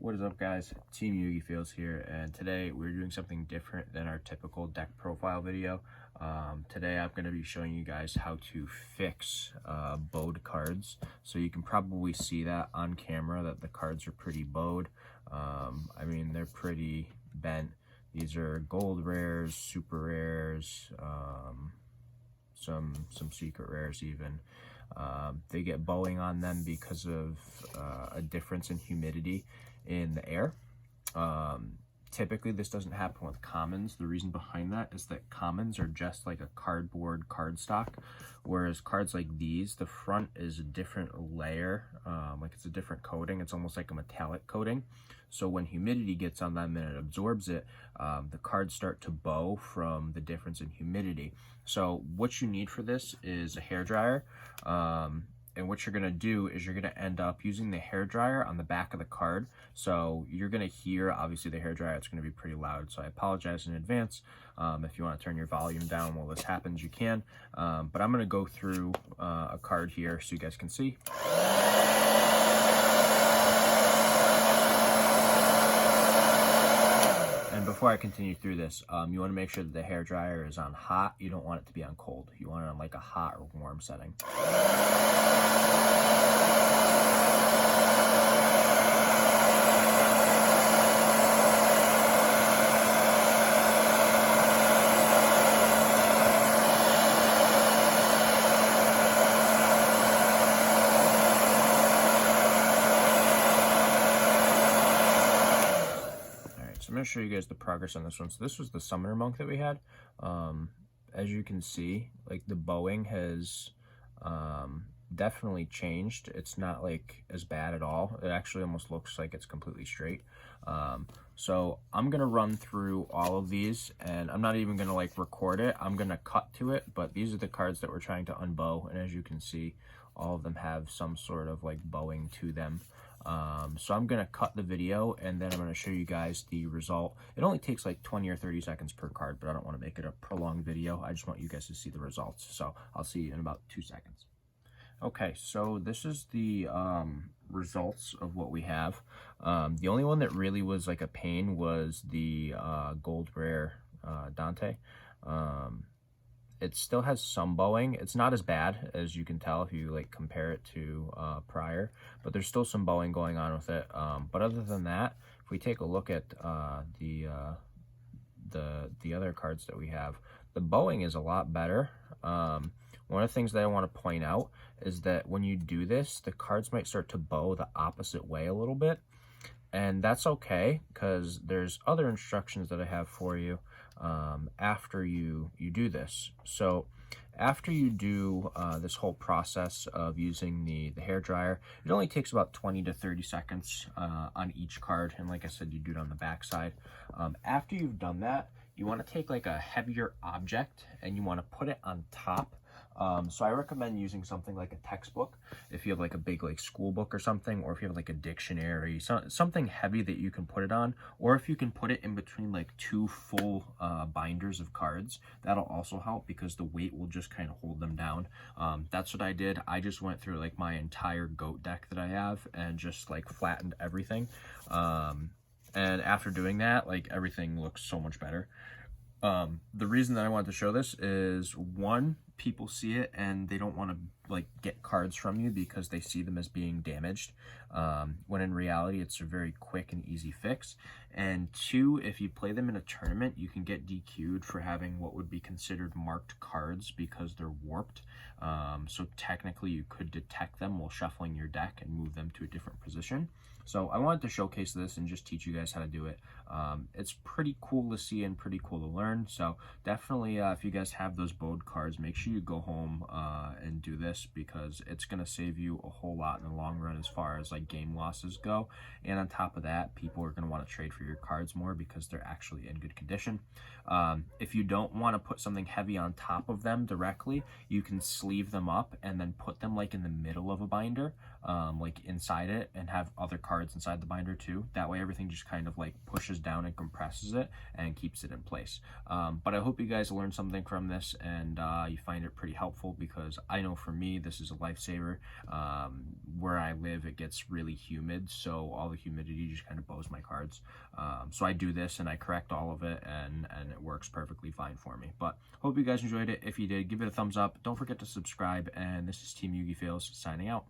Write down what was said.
What is up, guys? Team Yugi Fields here, and today we're doing something different than our typical deck profile video. Today I'm going to be showing you guys how to fix bowed cards. So you can probably see that on camera that the cards are pretty bowed. I mean, they're pretty bent. These are gold rares, super rares, some secret rares even. They get bowing on them because of a difference in humidity in the air. Typically this doesn't happen with commons. The reason behind that is that commons are just like a cardboard cardstock, whereas cards like these, the front is a different layer, like it's a different coating. It's almost like a metallic coating. So when humidity gets on them and it absorbs it, the cards start to bow from the difference in humidity. So what you need for this is a hairdryer. And what you're gonna do is you're gonna end up using the hairdryer on the back of the card. So you're gonna hear, obviously the hairdryer, it's gonna be pretty loud. So I apologize in advance. If you wanna turn your volume down while this happens, you can. But I'm gonna go through a card here so you guys can see. And before I continue through this, you want to make sure that the hairdryer is on hot. You don't want it to be on cold. You want it on like a hot or warm setting. I'm going to show you guys the progress on this one. So this was the Summoner Monk that we had. As you can see, like the bowing has definitely changed. It's not like as bad at all. It actually almost looks like it's completely straight. So I'm going to run through all of these, and I'm not even going to like record it. I'm going to cut to it, but these are the cards that we're trying to unbow. And as you can see, all of them have some sort of like bowing to them. So I'm going to cut the video and then I'm going to show you guys the result. It only takes like 20 or 30 seconds per card, but I don't want to make it a prolonged video. I just want you guys to see the results. So I'll see you in about 2 seconds. Okay, so this is the results of what we have. The only one that really was like a pain was the gold rare Dante. It still has some bowing. It's not as bad as you can tell if you like compare it to prior, but there's still some bowing going on with it. But other than that, if we take a look at the other cards that we have, the bowing is a lot better. One of the things that I want to point out is that when you do this, the cards might start to bow the opposite way a little bit. And that's okay, because there's other instructions that I have for you after you do this. So after you do this whole process of using the hairdryer, it only takes about 20 to 30 seconds on each card. And like I said, you do it on the back side. After you've done that, you want to take like a heavier object and you want to put it on top. So I recommend using something like a textbook if you have like a big like school book or something, or if you have like a dictionary, something heavy that you can put it on, or if you can put it in between like 2 full binders of cards, that'll also help because the weight will just kind of hold them down. That's what I did. I just went through like my entire goat deck that I have and just like flattened everything. And after doing that, like everything looks so much better. The reason that I wanted to show this is, one, people see it and they don't want to like get cards from you because they see them as being damaged, when in reality it's a very quick and easy fix. And two, if you play them in a tournament, you can get DQ'd for having what would be considered marked cards because they're warped. So technically you could detect them while shuffling your deck and move them to a different position. So I wanted to showcase this and just teach you guys how to do it. It's pretty cool to see and pretty cool to learn. So definitely, if you guys have those bowed cards, make sure you go home and do this, because it's going to save you a whole lot in the long run as far as like game losses go. And on top of that, people are going to want to trade for your cards more because they're actually in good condition. If you don't want to put something heavy on top of them directly, you can sleeve them up and then put them like in the middle of a binder, like inside it, and have other cards cards inside the binder too. That way everything just kind of like pushes down and compresses it and keeps it in place. But I hope you guys learned something from this, and you find it pretty helpful, because I know for me this is a lifesaver. Where I live, it gets really humid, so all the humidity just kind of bows my cards. So I do this and I correct all of it, and it works perfectly fine for me. But hope you guys enjoyed it. If you did, give it a thumbs up. Don't forget to subscribe, and this is Team Yugi Fails signing out.